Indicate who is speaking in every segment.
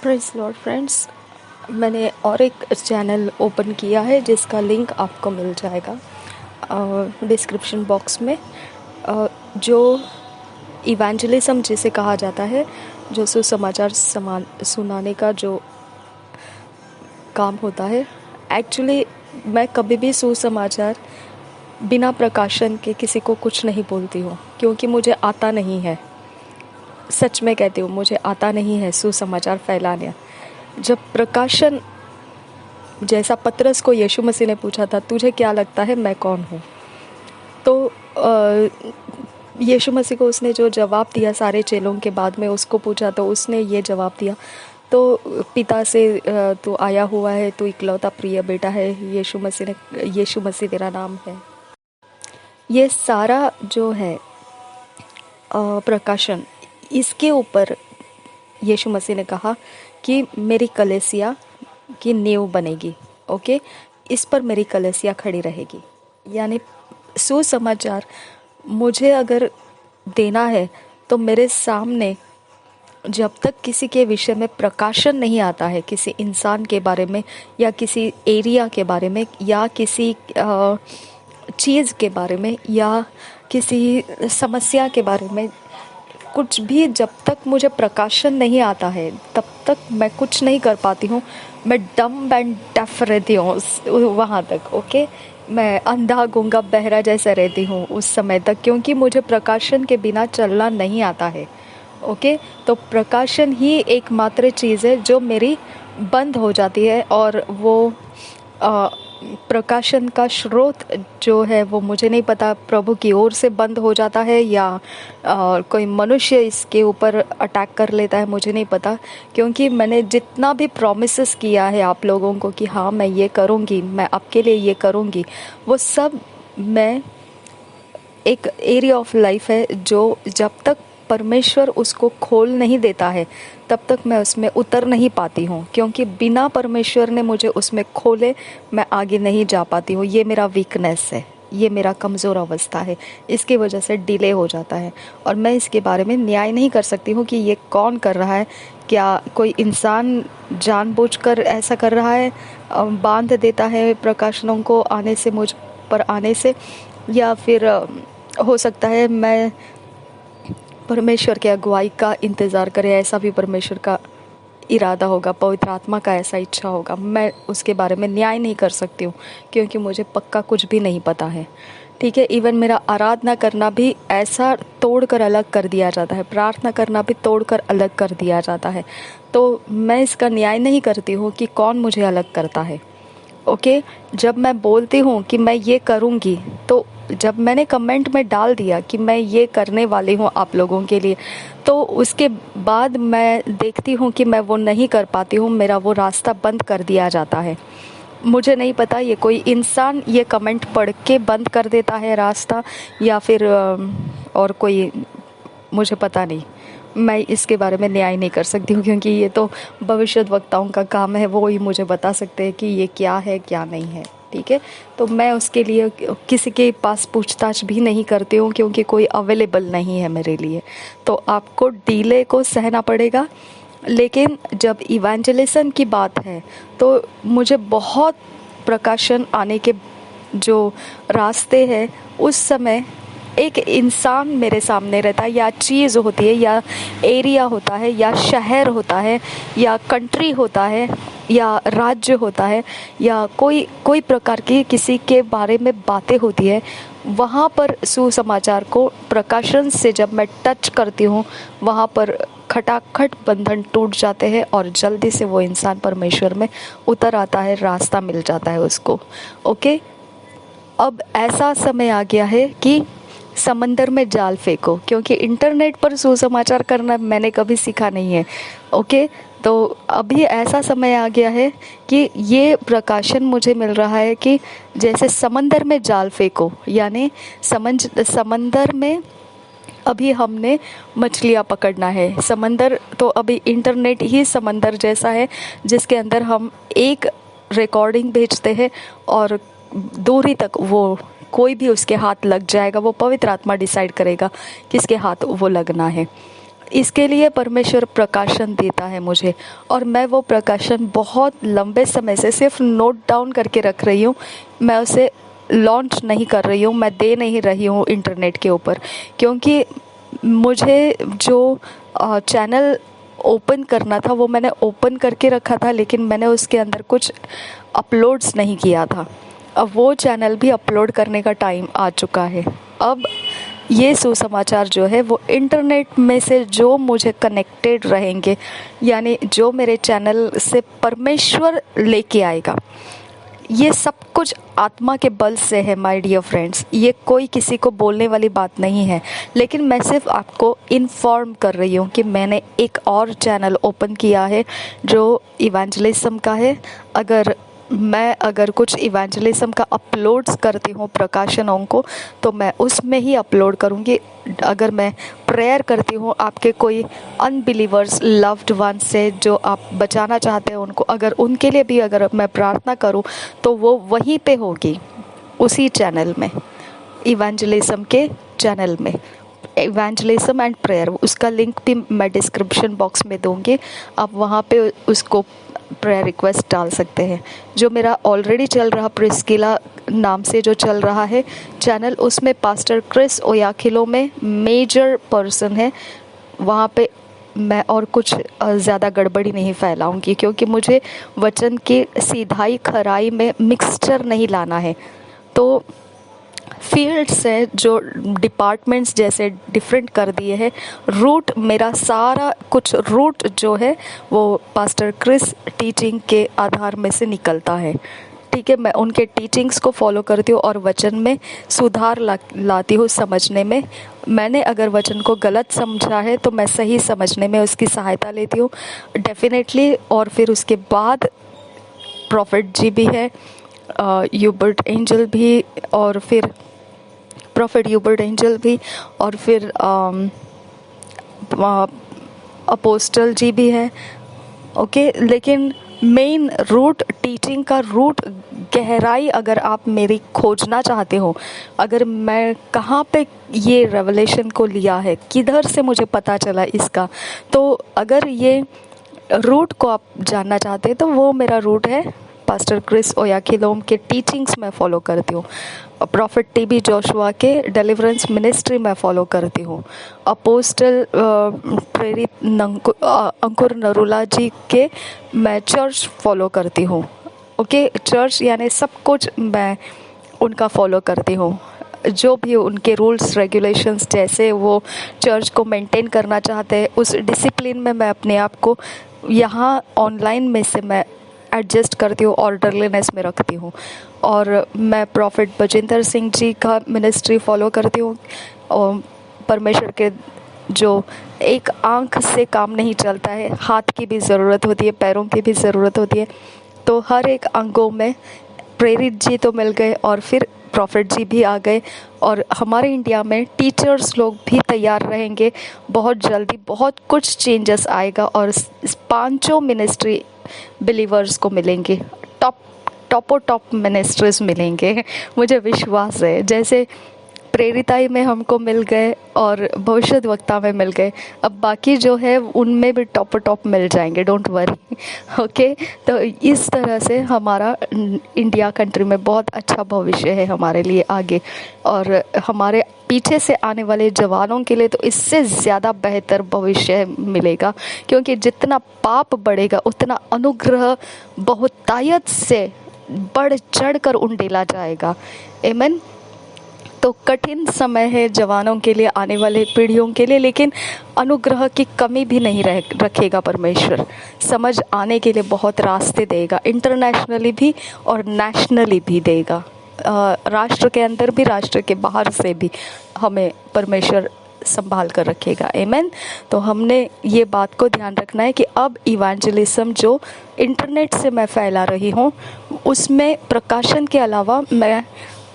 Speaker 1: Praise Lord friends, मैंने और एक चैनल ओपन किया है जिसका लिंक आपको मिल जाएगा डिस्क्रिप्शन बॉक्स में। जो इवेंजलिज्म जिसे कहा जाता है, जो सुसमाचार सुनाने का जो काम होता है। एक्चुअली मैं कभी भी सुसमाचार बिना प्रकाशन के किसी को कुछ नहीं बोलती हूँ, क्योंकि मुझे आता नहीं है। सच में कहती हूँ, मुझे आता नहीं है सुसमाचार फैलाने। जब प्रकाशन, जैसा पतरस को यीशु मसीह ने पूछा था, तुझे क्या लगता है मैं कौन हूँ, तो यीशु मसीह को उसने जो जवाब दिया, सारे चेलों के बाद में उसको पूछा तो उसने ये जवाब दिया, तो पिता से तू आया हुआ है, तू इकलौता प्रिय बेटा है, यीशु मसीह तेरा नाम है। ये सारा जो है प्रकाशन, इसके ऊपर यीशु मसीह ने कहा कि मेरी कलीसिया की नींव बनेगी। ओके, इस पर मेरी कलीसिया खड़ी रहेगी। यानी सुसमाचार मुझे अगर देना है तो मेरे सामने जब तक किसी के विषय में प्रकाशन नहीं आता है, किसी इंसान के बारे में या किसी एरिया के बारे में या किसी चीज़ के बारे में या किसी समस्या के बारे में, कुछ भी जब तक मुझे प्रकाशन नहीं आता है तब तक मैं कुछ नहीं कर पाती हूँ। मैं डम एंड डेफ रहती हूँ वहाँ तक। ओके, मैं अंधा गूंगा बहरा जैसे रहती हूँ उस समय तक, क्योंकि मुझे प्रकाशन के बिना चलना नहीं आता है। ओके, तो प्रकाशन ही एकमात्र चीज़ है जो मेरी बंद हो जाती है, और वो प्रकाशन का स्रोत जो है वो मुझे नहीं पता, प्रभु की ओर से बंद हो जाता है या कोई मनुष्य इसके ऊपर अटैक कर लेता है, मुझे नहीं पता। क्योंकि मैंने जितना भी प्रॉमिसेस किया है आप लोगों को कि हाँ मैं ये करूँगी, मैं आपके लिए ये करूँगी, वो सब मैं एक एरिया ऑफ लाइफ है जो जब तक परमेश्वर उसको खोल नहीं देता है तब तक मैं उसमें उतर नहीं पाती हूँ, क्योंकि बिना परमेश्वर ने मुझे उसमें खोले मैं आगे नहीं जा पाती हूँ। ये मेरा वीकनेस है, ये मेरा कमज़ोर अवस्था है, इसकी वजह से डिले हो जाता है। और मैं इसके बारे में न्याय नहीं कर सकती हूँ कि ये कौन कर रहा है। क्या कोई इंसान जानबूझकर ऐसा कर रहा है, बांध देता है प्रकाशनों को आने से, मुझ पर आने से, या फिर हो सकता है मैं परमेश्वर के अगुवाई का इंतज़ार करे, ऐसा भी परमेश्वर का इरादा होगा, पवित्र आत्मा का ऐसा इच्छा होगा। मैं उसके बारे में न्याय नहीं कर सकती हूँ, क्योंकि मुझे पक्का कुछ भी नहीं पता है। ठीक है, इवन मेरा आराधना करना भी ऐसा तोड़कर अलग कर दिया जाता है, प्रार्थना करना भी तोड़कर अलग कर दिया जाता है। तो मैं इसका न्याय नहीं करती हूँ कि कौन मुझे अलग करता है। ओके, जब मैं बोलती हूँ कि मैं ये करूँगी, तो जब मैंने कमेंट में डाल दिया कि मैं ये करने वाली हूँ आप लोगों के लिए, तो उसके बाद मैं देखती हूँ कि मैं वो नहीं कर पाती हूँ, मेरा वो रास्ता बंद कर दिया जाता है। मुझे नहीं पता ये कोई इंसान ये कमेंट पढ़ के बंद कर देता है रास्ता, या फिर और कोई, मुझे पता नहीं। मैं इसके बारे में न्याय नहीं कर सकती हूँ, क्योंकि ये तो भविष्यद्वक्ताओं का काम है, वो ही मुझे बता सकते हैं कि ये क्या है क्या नहीं है। ठीक है, तो मैं उसके लिए किसी के पास पूछताछ भी नहीं करती हूँ, क्योंकि कोई अवेलेबल नहीं है मेरे लिए। तो आपको डिले को सहना पड़ेगा। लेकिन जब इवेंजलिज्म की बात है तो मुझे बहुत प्रकाशन आने के जो रास्ते हैं, उस समय एक इंसान मेरे सामने रहता है, या चीज़ होती है, या एरिया होता है, या शहर होता है, या कंट्री होता है, या राज्य होता है, या कोई प्रकार की किसी के बारे में बातें होती है। वहाँ पर सुसमाचार को प्रकाशन से जब मैं टच करती हूँ, वहाँ पर खटाखट बंधन टूट जाते हैं और जल्दी से वो इंसान परमेश्वर में उतर आता है, रास्ता मिल जाता है उसको। ओके, अब ऐसा समय आ गया है कि समंदर में जाल फेंको, क्योंकि इंटरनेट पर सुसमाचार करना मैंने कभी सीखा नहीं है। ओके, तो अभी ऐसा समय आ गया है कि ये प्रकाशन मुझे मिल रहा है कि जैसे समंदर में जाल फेंको, यानी समंदर में अभी हमने मछलियाँ पकड़ना है। समंदर तो अभी इंटरनेट ही समंदर जैसा है, जिसके अंदर हम एक रिकॉर्डिंग भेजते हैं और दूरी तक वो कोई भी उसके हाथ लग जाएगा। वो पवित्र आत्मा डिसाइड करेगा किसके हाथ वो लगना है। इसके लिए परमेश्वर प्रकाशन देता है मुझे, और मैं वो प्रकाशन बहुत लंबे समय से सिर्फ नोट डाउन करके रख रही हूँ। मैं उसे लॉन्च नहीं कर रही हूँ, मैं दे नहीं रही हूँ इंटरनेट के ऊपर, क्योंकि मुझे जो चैनल ओपन करना था वो मैंने ओपन करके रखा था, लेकिन मैंने उसके अंदर कुछ अपलोड्स नहीं किया था। अब वो चैनल भी अपलोड करने का टाइम आ चुका है। अब ये सुसमाचार जो है वो इंटरनेट में से जो मुझे कनेक्टेड रहेंगे, यानी जो मेरे चैनल से परमेश्वर लेके आएगा, ये सब कुछ आत्मा के बल से है माय डियर फ्रेंड्स। ये कोई किसी को बोलने वाली बात नहीं है, लेकिन मैं सिर्फ आपको इन्फॉर्म कर रही हूँ कि मैंने एक और चैनल ओपन किया है जो इवेंजलिज्म का है। अगर कुछ इवेंजलिज्म का अपलोड्स करती हूँ प्रकाशनों को, तो मैं उसमें ही अपलोड करूँगी। अगर मैं प्रेयर करती हूँ आपके कोई अनबिलीवर्स लव्ड वन से जो आप बचाना चाहते हैं उनको, अगर उनके लिए भी अगर मैं प्रार्थना करूँ तो वो वहीं पे होगी, उसी चैनल में, इवेंजलिज्म के चैनल में, इवेंजलिज्म एंड प्रेयर। उसका लिंक भी मैं डिस्क्रिप्शन बॉक्स में दूँगी, आप वहाँ पे उसको प्रेयर रिक्वेस्ट डाल सकते हैं। जो मेरा ऑलरेडी चल रहा प्रिस्किला नाम से जो चल रहा है चैनल, उसमें पास्टर क्रिस ओयाखिलो में मेजर पर्सन है। वहाँ पे मैं और कुछ ज़्यादा गड़बड़ी नहीं फैलाऊंगी, क्योंकि मुझे वचन की सीधाई खराई में मिक्सचर नहीं लाना है। तो फील्ड्स है जो डिपार्टमेंट्स जैसे डिफरेंट कर दिए हैं। रूट मेरा सारा कुछ रूट जो है वो पास्टर क्रिस टीचिंग के आधार में से निकलता है। ठीक है, मैं उनके टीचिंग्स को फॉलो करती हूँ और वचन में सुधार लाती हूँ समझने में। मैंने अगर वचन को गलत समझा है तो मैं सही समझने में उसकी सहायता लेती हूँ डेफिनेटली। और फिर उसके बाद प्रॉफिट जी भी है, ह्यूबर्ट एंजल भी, और फिर प्रॉफिट ह्यूबर्ट एंजल भी, और फिर अपोस्टल जी भी है। ओके, लेकिन मेन रूट, टीचिंग का रूट, गहराई अगर आप मेरी खोजना चाहते हो, अगर मैं कहाँ पे ये रेवलेशन को लिया है, किधर से मुझे पता चला इसका, तो अगर ये रूट को आप जानना चाहते हैं तो वो मेरा रूट है पास्टर क्रिस ओयाखिलोम के टीचिंग्स मैं फॉलो करती हूँ। प्रॉफिट टीबी जोशुआ के डिलीवरेंस मिनिस्ट्री मैं फॉलो करती हूँ। अपोस्टल प्रेरित अंकुर नरूला जी के मैं चर्च फॉलो करती हूँ। ओके, चर्च यानी सब कुछ मैं उनका फॉलो करती हूँ। जो भी उनके रूल्स रेगुलेशंस जैसे वो चर्च को मेंटेन करना चाहते हैं, उस डिसिप्लिन में मैं अपने आप को यहाँ ऑनलाइन में से मैं एडजस्ट करती हूँ, ऑर्डरलीनेस में रखती हूँ। और मैं प्रॉफिट बजिंदर सिंह जी का मिनिस्ट्री फॉलो करती हूँ। और परमेश्वर के जो एक आंख से काम नहीं चलता है, हाथ की भी ज़रूरत होती है, पैरों की भी ज़रूरत होती है। तो हर एक अंगों में प्रेरित जी तो मिल गए और फिर प्रॉफिट जी भी आ गए, और हमारे इंडिया में टीचर्स लोग भी तैयार रहेंगे। बहुत जल्दी बहुत कुछ चेंजेस आएगा और इस पांचों मिनिस्ट्री बिलीवर्स को मिलेंगे, टॉप मिनिस्ट्रीज मिलेंगे, मुझे विश्वास है। जैसे प्रेरिताई में हमको मिल गए और भविष्यद्वक्ता में मिल गए, अब बाकी जो है उनमें भी टॉप मिल जाएंगे, डोंट वरी। ओके, तो इस तरह से हमारा इंडिया कंट्री में बहुत अच्छा भविष्य है हमारे लिए आगे, और हमारे पीछे से आने वाले जवानों के लिए तो इससे ज़्यादा बेहतर भविष्य मिलेगा, क्योंकि जितना पाप बढ़ेगा उतना अनुग्रह बहुतायत से बढ़ चढ़ कर उंडेला जाएगा। आमीन। तो कठिन समय है जवानों के लिए, आने वाले पीढ़ियों के लिए, लेकिन अनुग्रह की कमी भी नहीं रखेगा परमेश्वर। समझ आने के लिए बहुत रास्ते देगा, इंटरनेशनली भी और नेशनली भी देगा, राष्ट्र के अंदर भी राष्ट्र के बाहर से भी हमें परमेश्वर संभाल कर रखेगा। आमीन। तो हमने ये बात को ध्यान रखना है कि अब इवेंजलिज्म जो इंटरनेट से मैं फैला रही हूँ उसमें प्रकाशन के अलावा मैं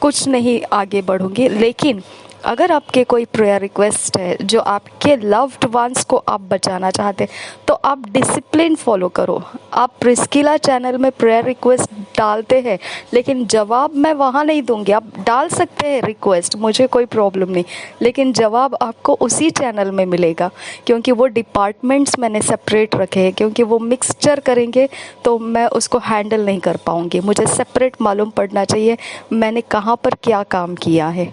Speaker 1: कुछ नहीं आगे बढ़ूंगी, लेकिन अगर आपके कोई प्रेयर रिक्वेस्ट है जो आपके लव्ड वंस को आप बचाना चाहते तो आप डिसिप्लिन फॉलो करो। आप प्रिस्किला चैनल में प्रेयर रिक्वेस्ट डालते हैं लेकिन जवाब मैं वहाँ नहीं दूंगी। आप डाल सकते हैं रिक्वेस्ट, मुझे कोई प्रॉब्लम नहीं, लेकिन जवाब आपको उसी चैनल में मिलेगा, क्योंकि वो डिपार्टमेंट्स मैंने सेपरेट रखे हैं। क्योंकि वो मिक्सचर करेंगे तो मैं उसको हैंडल नहीं कर पाऊँगी। मुझे सेपरेट मालूम पड़ना चाहिए मैंने कहाँ पर क्या काम किया है।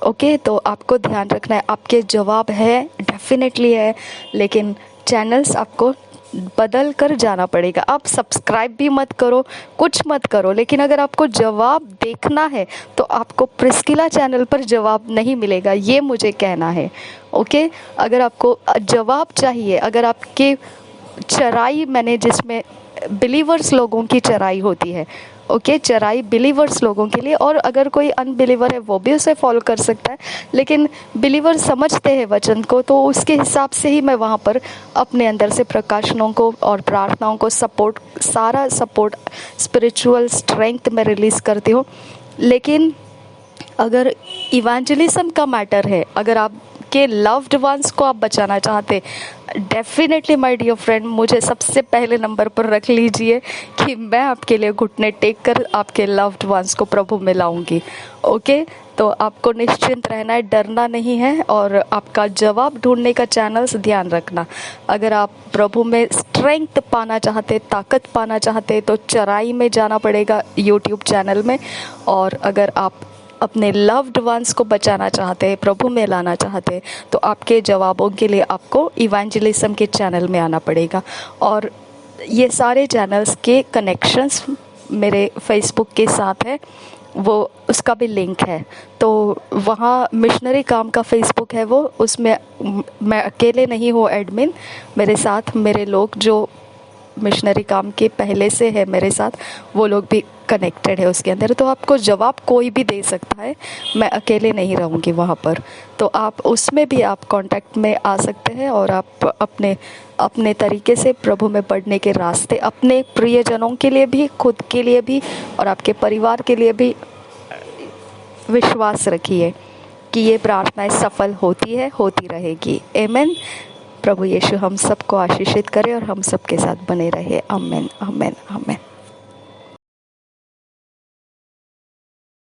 Speaker 1: ओके, तो आपको ध्यान रखना है। आपके जवाब है, डेफिनेटली है, लेकिन चैनल्स आपको बदल कर जाना पड़ेगा। आप सब्सक्राइब भी मत करो, कुछ मत करो, लेकिन अगर आपको जवाब देखना है तो आपको प्रिस्किला चैनल पर जवाब नहीं मिलेगा, ये मुझे कहना है। ओके, अगर आपको जवाब चाहिए, अगर आपके चराई मैंने जिसमें बिलीवर्स लोगों की चराई होती है, ओके, चराई बिलीवर्स लोगों के लिए, और अगर कोई अनबिलीवर है वो भी उसे फॉलो कर सकता है, लेकिन बिलीवर समझते हैं वचन को, तो उसके हिसाब से ही मैं वहाँ पर अपने अंदर से प्रकाशनों को और प्रार्थनाओं को सपोर्ट, सारा सपोर्ट, स्पिरिचुअल स्ट्रेंथ मैं रिलीज़ करती हूँ। लेकिन अगर इवेंजलिज्म का मैटर है, अगर आपके लव्ड वंस को आप बचाना चाहते, डेफिनेटली माय डियर फ्रेंड, मुझे सबसे पहले नंबर पर रख लीजिए कि मैं आपके लिए घुटने टेक कर आपके लव्ड वंस को प्रभु में लाऊंगी। ओके, तो आपको निश्चिंत रहना है, डरना नहीं है, और आपका जवाब ढूंढने का चैनल्स ध्यान रखना। अगर आप प्रभु में स्ट्रेंथ पाना चाहते, ताकत पाना चाहते, तो चराई में जाना पड़ेगा, यूट्यूब चैनल में। और अगर आप अपने लव्ड वंस को बचाना चाहते हैं, प्रभु में लाना चाहते हैं, तो आपके जवाबों के लिए आपको इवेंजलिज्म के चैनल में आना पड़ेगा। और ये सारे चैनल्स के कनेक्शंस मेरे फेसबुक के साथ है, वो उसका भी लिंक है। तो वहाँ मिशनरी काम का फेसबुक है, वो उसमें मैं अकेले नहीं हूँ एडमिन, मेरे साथ मेरे लोग जो मिशनरी काम के पहले से है मेरे साथ, वो लोग भी कनेक्टेड है उसके अंदर। तो आपको जवाब कोई भी दे सकता है, मैं अकेले नहीं रहूँगी वहाँ पर। तो आप उसमें भी आप कांटेक्ट में आ सकते हैं, और आप अपने अपने तरीके से प्रभु में बढ़ने के रास्ते, अपने प्रियजनों के लिए भी, खुद के लिए भी, और आपके परिवार के लिए भी विश्वास रखिए कि ये प्रार्थनाएं सफल होती है, होती रहेगी। आमीन। प्रभु यीशु हम सबको आशीषित करे और हम सबके साथ बने रहे। आमीन, आमीन, आमीन।